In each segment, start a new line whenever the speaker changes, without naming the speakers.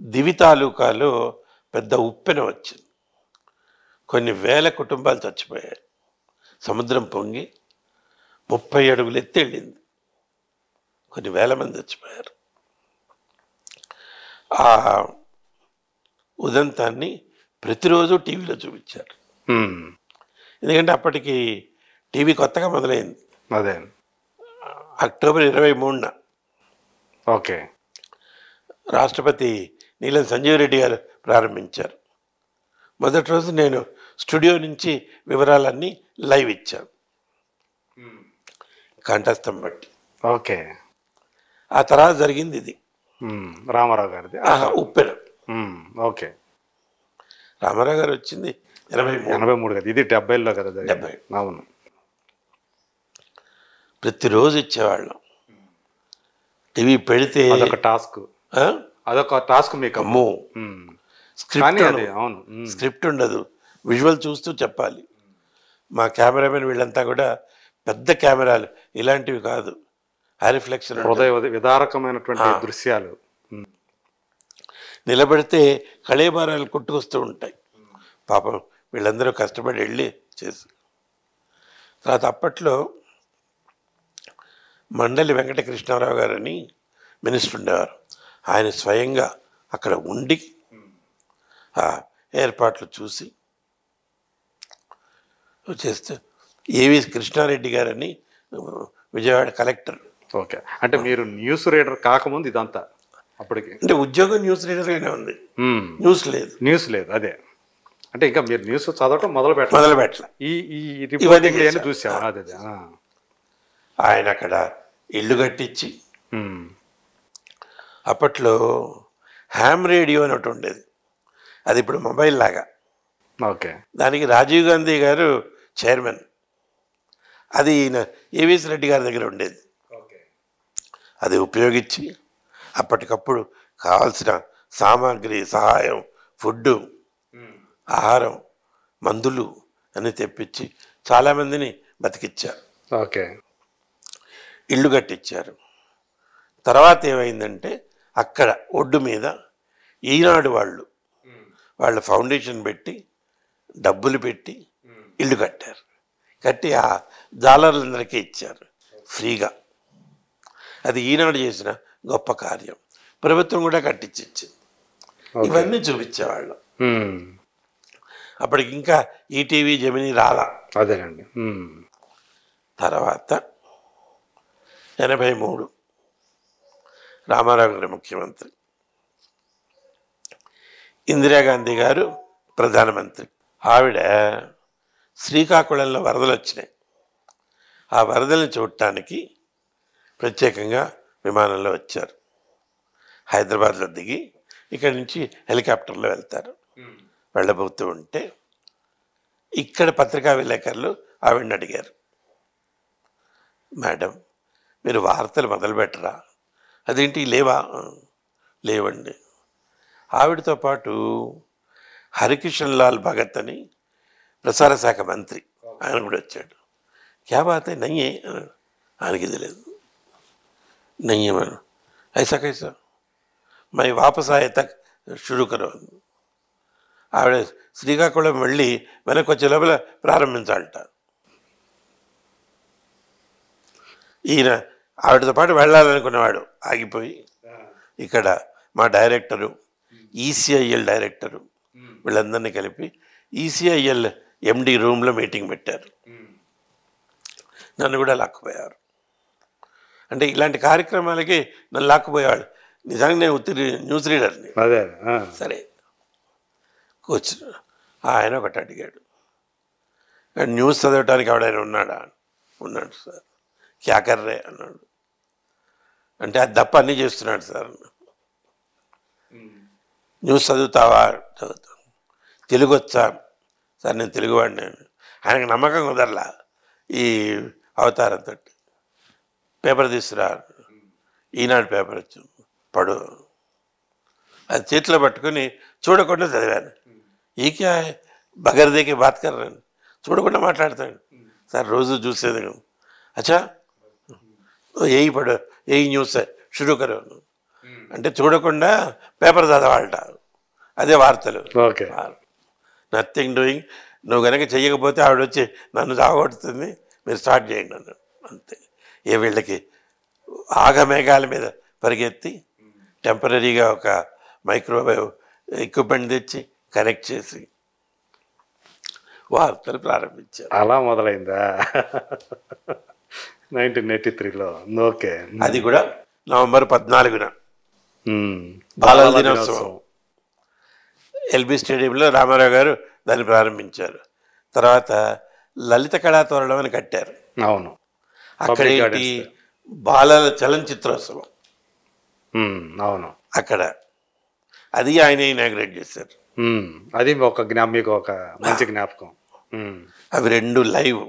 దివి తాలూకాలో పెద్ద ఉప్పెన వచ్చింది. కొన్ని వేల కుటుంబాలు చచ్చిపోయాయి. సముద్రం పొంగి 30 అడుగులు ఎత్తి వెళ్ళింది. కొన్ని వేల మంది చచ్చిపోయారు. ఆ ఉదంతాన్ని ప్రతిరోజు టీవీలో చూపించారు. ఎందుకంటే అప్పటికి టీవీ కొత్తగా మొదలైంది.
అదే
అక్టోబర్ 23న
ఓకే
రాష్ట్రపతి నీలం సంజీవ్ రెడ్డి గారు ప్రారంభించారు. మొదటి రోజు నేను స్టూడియో నుంచి వివరాలన్నీ లైవ్ ఇచ్చాను కంఠస్థం బట్టి.
ఓకే
ఆ తర్వాత జరిగింది ఇది
రామారావు గారిది
ఉప్పెన.
ఓకే
రామారావు గారు వచ్చింది
83 కదా, ఇది 70లో కదా.
70.
అవును.
ప్రతిరోజు ఇచ్చేవాళ్ళం. టీవీ పెడితే
అదొక టాస్క్ మీకు.
అమ్మో,
అవును,
స్క్రిప్ట్ ఉండదు, విజువల్ చూస్తూ చెప్పాలి. మా కెమెరామెన్ వీళ్ళంతా కూడా పెద్ద కెమెరాలు, ఇలాంటివి కాదు, రిఫ్లెక్షన్,
హృదయ విదారకమైనటువంటి దృశ్యాలు.
నిలబడితే కళేబారాలు కొట్టుకొస్తూ ఉంటాయి. పాపం వీళ్ళందరూ కష్టపడి వెళ్ళి చేసి. తర్వాత అప్పట్లో మండలి వెంకటకృష్ణారావు గారని మినిస్టర్ ఉండేవారు. ఆయన స్వయంగా అక్కడ ఉండి ఆ ఏర్పాట్లు చూసి చేస్తే, ఏవి కృష్ణారెడ్డి గారని విజయవాడ కలెక్టర్.
ఓకే, అంటే మీరు న్యూస్ రీడర్ కాకముందు ఇదంతా అప్పటికి?
అంటే ఉద్యోగం న్యూస్ రీడర్గానే ఉంది, న్యూస్ లేదు.
అదే, అంటే ఇంకా మీరు న్యూస్ చదవటం మొదలు
పెట్టాలి.
ఇవన్నీ చూసాం. అదే
ఆయన అక్కడ ఇల్లు కట్టించి, అప్పట్లో హ్యామ్ రేడియో అని ఒకటి ఉండేది, అది ఇప్పుడు మొబైల్ లాగా.
ఓకే,
దానికి రాజీవ్ గాంధీ గారు చైర్మన్. అది ఈయన ఏవిఎస్ రెడ్డి గారి దగ్గర ఉండేది. అది ఉపయోగించి అప్పటికప్పుడు కావాల్సిన సామాగ్రి, సహాయం, ఫుడ్డు, ఆహారం, మందులు అన్నీ తెప్పించి చాలామందిని బతికిచ్చారు.
ఓకే,
ఇల్లు కట్టించారు. తర్వాత ఏమైందంటే అక్కడ ఒడ్డు మీద ఈనాడు వాళ్ళ ఫౌండేషన్ పెట్టి డబ్బులు పెట్టి ఇల్లు కట్టారు. కట్టి ఆ జాలర్లందరికీ ఇచ్చారు ఫ్రీగా. అది ఈనాడు చేసిన గొప్ప కార్యం. ప్రభుత్వం కూడా కట్టించింది. ఇవన్నీ చూపించేవాళ్ళం. అప్పటికి ఇంకా ఈటీవీ, జెమిని రాలా.
అదేనండి.
తర్వాత 83 రామారావు గారు ముఖ్యమంత్రి, ఇందిరాగాంధీ గారు ప్రధానమంత్రి. ఆవిడ శ్రీకాకుళంలో వరదలు వచ్చినాయి. ఆ వరదలను చూడటానికి ప్రత్యేకంగా విమానంలో వచ్చారు. హైదరాబాద్లో దిగి ఇక్కడి నుంచి హెలికాప్టర్లో వెళ్తారు. వెళ్ళబోతూ ఉంటే ఇక్కడ పత్రికా విలేకరులు ఆవిడని అడిగారు, మేడం మీరు వార్తలు మొదలుపెట్టరా? అదేంటి లేవా? లేవండి. ఆవిడతో పాటు హరికిషన్ లాల్ భగత్ అని ప్రసార శాఖ మంత్రి, ఆయన కూడా వచ్చాడు. క్యా బాత్ హై? నయ్యే, ఆయనకి తెలియదు. నయ్యే మనం ఐసా కైసా మై వాపస్ ఆయే తక్ షురూ కరో. ఆవిడ శ్రీకాకుళం వెళ్ళి వెనక్కి వచ్చే లోపల ప్రారంభించాలట. ఈయన ఆవిడతో పాటు వెళ్ళాలనుకున్నవాడు ఆగిపోయి, ఇక్కడ మా డైరెక్టరు, ఈసీఐఎల్ డైరెక్టరు, వీళ్ళందరినీ కలిపి ఈసీఐఎల్ ఎండి రూమ్లో మీటింగ్ పెట్టారు. నన్ను కూడా లాక్కుపోయారు. అంటే ఇలాంటి కార్యక్రమాలకి నన్ను లాక్కుపోయేవాళ్ళు. నిజంగా నేను న్యూస్ రీడర్ని. సరే కూర్చుని ఆయన ఒకటి అడిగాడు, న్యూస్ చదవటానికి ఎవడైనా ఉన్నాడా? ఉన్నాడు సార్. క్యా కర్రే అన్నాడు. అంటే అది తప్ప అన్నీ చేస్తున్నాడు సార్. న్యూస్ చదువుతావా? చదువుతాను. తెలుగు వచ్చా? సార్ నేను తెలుగువాడిని. ఆయనకు నమ్మకం కుదరలా ఈ అవతారంతో. పేపర్ తీసుకురా, ఈనాడు పేపర్ వచ్చి పడు. అది చేతిలో పట్టుకుని చూడకుండా చదివాను. ఈకే బగర్దేకి బాత్ కర్రాను, చూడకుండా మాట్లాడతాడు. సార్ రోజు చూసేది. అచ్చా యही पढ़ो, यही न्यूज़ है, शुरू करो అంటే చూడకుండా పేపర్ చదవాలట, అదే వార్తలు.
ఓకే.
Nothing doing. నువ్వు కనుక చెయ్యకపోతే ఆవిడ వచ్చి నన్ను చావగొడుతుంది, మీరు స్టార్ట్ చేయండి అన్నాడు. అంతే. వీళ్ళకి ఆగమేఘాల మీద పరిగెత్తి టెంపరీగా ఒక మైక్రోవేవ్ ఎక్విప్మెంట్ తెచ్చి కనెక్ట్ చేసి వార్తలు ప్రారంభించారు.
అలా మొదలైందా 1983లో? ఓకే.
అది కూడా నవంబర్ 14న బాలల దినోత్సవం ఎల్బీ స్టేడియంలో రామారావు గారు దాన్ని ప్రారంభించారు. తర్వాత లలిత కళాతోరణం అని కట్టారు.
అవును.
అక్కడేంటి బాలల చలనచిత్రోత్సవం.
అవును.
అక్కడ అది ఆయన ఇనాగ్రేట్ చేశారు.
అది మీకు ఒక మంచి జ్ఞాపకం.
అవి 2 లైవ్.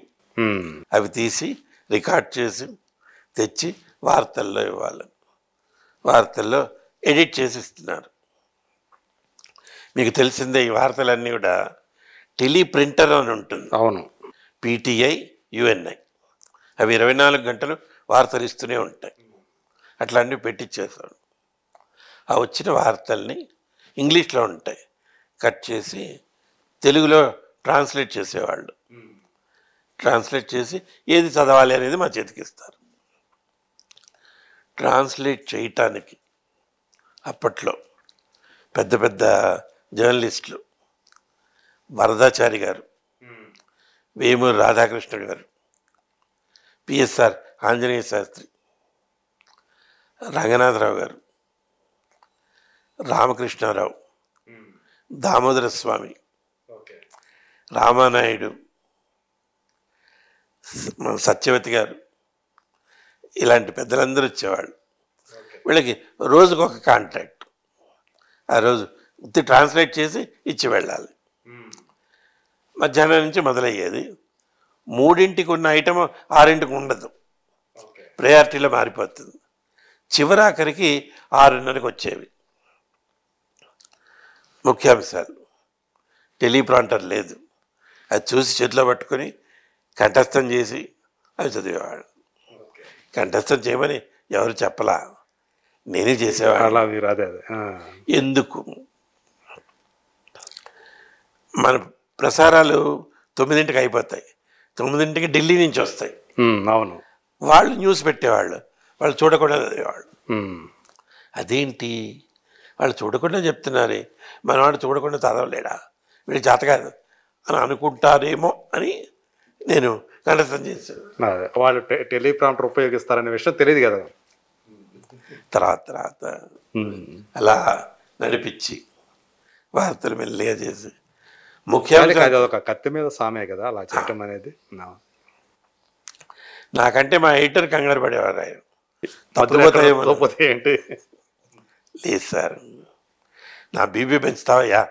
అవి తీసి రికార్డ్ చేసి తెచ్చి వార్తల్లో ఇవ్వాలి. వార్తల్లో ఎడిట్ చేసి ఇస్తున్నారు. మీకు తెలిసిందే ఈ వార్తలన్నీ కూడా టెలిప్రింటర్ అని ఉంటుంది.
అవును.
PTI UNI అవి 24 గంటలు వార్తలు ఇస్తూనే ఉంటాయి. అట్లాంటివి పెట్టించేస్తాడు. ఆ వచ్చిన వార్తల్ని ఇంగ్లీష్లో ఉంటాయి, కట్ చేసి తెలుగులో ట్రాన్స్లేట్ చేసేవాళ్ళు. ట్రాన్స్లేట్ చేసి ఏది చదవాలి అనేది మా చేతికిస్తారు. ట్రాన్స్లేట్ చేయటానికి అప్పట్లో పెద్ద పెద్ద జర్నలిస్టులు, వరదాచారి గారు, వేమూరి రాధాకృష్ణ గారు, PSR ఆంజనేయ శాస్త్రి, రంగనాథరావు గారు, రామకృష్ణారావు, దామోదర స్వామి, రామానాయుడు, సత్యవతి గారు, ఇలాంటి పెద్దలందరూ వచ్చేవాళ్ళు. వీళ్ళకి రోజుకొక కాంట్రాక్ట్. ఆ రోజు ట్రాన్స్లేట్ చేసి ఇచ్చి వెళ్ళాలి. మధ్యాహ్నం నుంచి మొదలయ్యేది. 3ంటికి ఉన్న ఐటమ్ 6ంటికి ఉండదు, ప్రయారిటీలో మారిపోతుంది. చివరాఖరికి 6:30కి వచ్చేవి ముఖ్యాంశాలు. టెలిప్రాంటర్ లేదు, అది చూసి చేతిలో పట్టుకొని కంఠస్థం చేసి అవి చదివేవాడు. కంఠస్థం చేయమని ఎవరు చెప్పలా, నేనే చేసేవాడు. ఎందుకు? మన ప్రసారాలు 9ంటికి అయిపోతాయి, 9ంటికి ఢిల్లీ నుంచి వస్తాయి.
అవును.
వాళ్ళు న్యూస్ పెట్టేవాళ్ళు, వాళ్ళు చూడకుండా చదివేవాళ్ళు. అదేంటి వాళ్ళు చూడకుండా చెప్తున్నారే, మనవాడు చూడకుండా చదవలేడా, వీళ్ళు చేత కాదు అని అనుకుంటారేమో అని నేను కంఠస్థం చేశాను.
వాళ్ళు టెలిప్రాంప్టర్ ఉపయోగిస్తారనే విషయం తెలియదు కదా.
తర్వాత అలా నడిపించి వార్తలు మెల్లిగా చేసి ముఖ్యంగా
ఒక కత్తి మీద సామే కదా అలా చేయటం అనేది.
నాకంటే మా ఎడిటర్ కంగారు పడేవారు. ఆయన
ఏంటి?
లేదు సార్, నా బీబీ పెంచుతావయ్యా?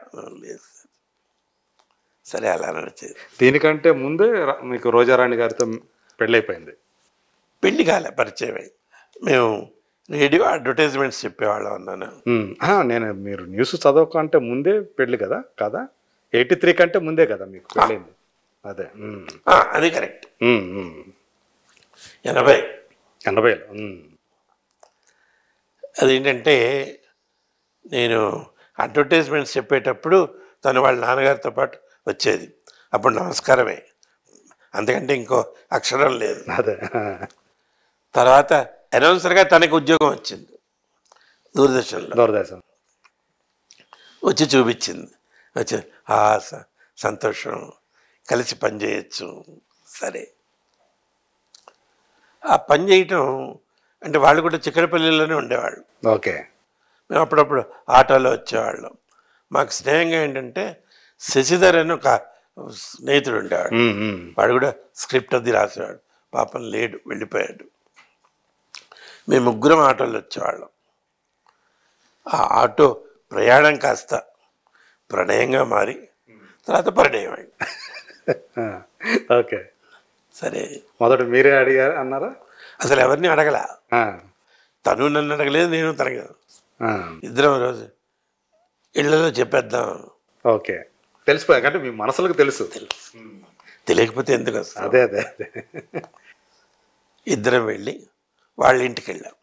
లేదు సార్. సరే అలా నడిచేది.
దీనికంటే ముందే మీకు రోజారాణి గారితో పెళ్ళైపోయింది?
పెళ్లి కాలే, పరిచయం అయింది. మేము రేడియో అడ్వర్టైజ్మెంట్స్ చెప్పేవాళ్ళం అన్నాను.
నేను మీరు న్యూస్ చదవకంటే ముందే పెళ్ళి కదా? 83 కంటే ముందే కదా మీకు పెళ్ళింది? అదే,
అది కరెక్ట్. 80. అదేంటంటే నేను అడ్వర్టైజ్మెంట్స్ చెప్పేటప్పుడు తను వాళ్ళ నాన్నగారితో పాటు వచ్చేది. అప్పుడు నమస్కారమే, అంతకంటే ఇంకో అక్షరం లేదు.
అదే.
తర్వాత అనౌన్సర్గా తనకి ఉద్యోగం వచ్చింది దూరదర్శన్ వచ్చి చూపించింది. వచ్చి సంతోషం, కలిసి పని చేయొచ్చు. సరే, ఆ పని చేయటం అంటే వాళ్ళు కూడా చిక్కడపల్లిలోనే ఉండేవాళ్ళు.
ఓకే.
మేము అప్పుడప్పుడు ఆటోలో వచ్చేవాళ్ళం. మాకు స్నేహంగా ఏంటంటే శశిధర్ అని ఒక స్నేహితుడు ఉండేవాడు. వాడు కూడా స్క్రిప్ట్ అది రాసేవాడు. పాపం లేడు, వెళ్ళిపోయాడు. మేము 3 ఆటోలో వచ్చేవాళ్ళం. ఆ ఆటో ప్రయాణం కాస్త ప్రణయంగా మారి తర్వాత పరిణయం అయింది.
ఓకే.
సరే,
మొదట మీరే అడిగారు అన్నారా?
అసలు ఎవరిని అడగల. తను నన్ను అడగలేదు, నేను తనగ. ఇద్దరం రోజు ఇళ్లలో చెప్పేద్దాం.
ఓకే. తెలిసిపోయాక అంటే మీ మనసులకు తెలుసు.
తెలియకపోతే ఎందుకు వస్తాం?
అదే అదే అదే.
ఇద్దరం వెళ్ళి వాళ్ళ ఇంటికి వెళ్ళాం.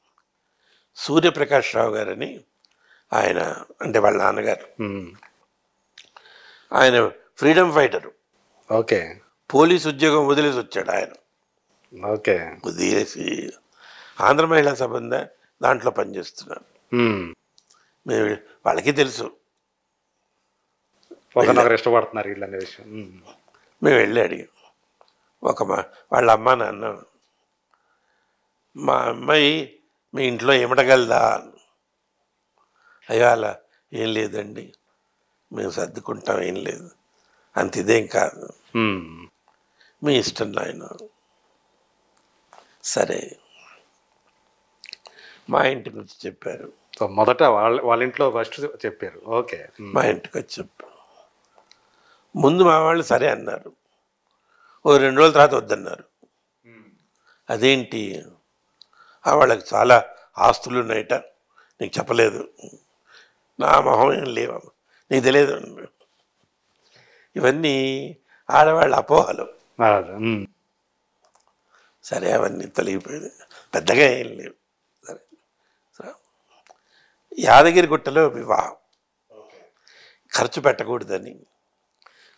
సూర్యప్రకాష్ రావు గారని ఆయన అంటే వాళ్ళ నాన్నగారు.
ఉమ్.
ఆయన ఫ్రీడమ్ ఫైటరు.
ఓకే.
పోలీస్ ఉద్యోగం వదిలేసి వచ్చాడు ఆయన.
ఓకే.
వదిలేసి ఆంధ్ర మహిళా సభ ఉందా, దాంట్లో పనిచేస్తున్నారు.
ఉమ్.
మేము వాళ్ళకి తెలుసు,
ఒకరినొకరు ఇష్టపడుతున్నారు వీళ్ళు అనే విషయం.
మేము వెళ్ళి అడిగాం. వాళ్ళ అమ్మ నాన్న, మా అమ్మాయి మీ ఇంట్లో ఏమటగలదా? అయ్యో అలా ఏం లేదండి, మేము సర్దుకుంటాం, ఏం లేదు, అంత ఇదేం కాదు, మీ ఇష్టం నాయన. సరే, మా ఇంటికి వచ్చి చెప్పారు.
సో మొదట వాళ్ళ ఇంట్లో ఫస్ట్ చెప్పారు. ఓకే.
మా ఇంటికి వచ్చి చెప్పారు. ముందు మా వాళ్ళు సరే అన్నారు, ఓ 2 రోజుల తర్వాత వద్దన్నారు. అదేంటి? వాళ్ళకి చాలా ఆస్తులు ఉన్నాయట, నీకు చెప్పలేదు. నా మొహం ఏం లేవా, నీకు తెలియదు. ఇవన్నీ ఆడవాళ్ళ అపోహలు. సరే, అవన్నీ తొలగిపోయింది, పెద్దగా ఏం లేవు. సరే, యాదగిరిగుట్టలో వివాహం, ఖర్చు పెట్టకూడదని.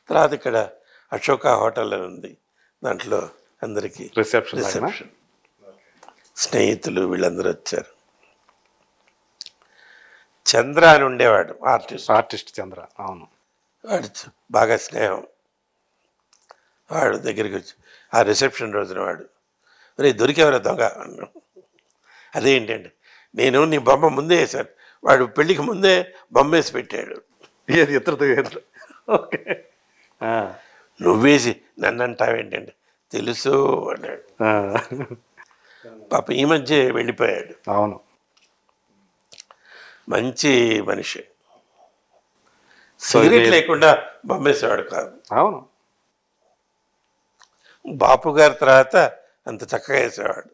తర్వాత ఇక్కడ అశోక హోటల్ అని ఉంది, దాంట్లో అందరికీ రిసెప్షన్, స్నేహితులు వీళ్ళందరూ వచ్చారు. చంద్ర అని ఉండేవాడు, ఆర్టిస్ట్
చంద్ర. అవును.
వాడు బాగా స్నేహం. వాడు దగ్గరికి వచ్చి ఆ రిసెప్షన్ రోజున వాడు, రే దొరికేవరా దొంగ అన్నా. అదేంటండి, నేను నీ బొమ్మ ముందే వేశాను, వాడు పెళ్ళికి ముందే బొమ్మ వేసి పెట్టాడు.
ఇతరుతో. ఓకే.
నువ్వేసి నన్ను అంటావేంటండి, తెలుసు అన్నాడు. పాప ఈ మధ్య వెళ్ళిపోయాడు.
అవును.
మంచి మనిషి, సిగరెట్ లేకుండా బొమ్మేసేవాడు కాదు.
అవును.
బాపు గారి తర్వాత అంత చక్కగా వేసేవాడు.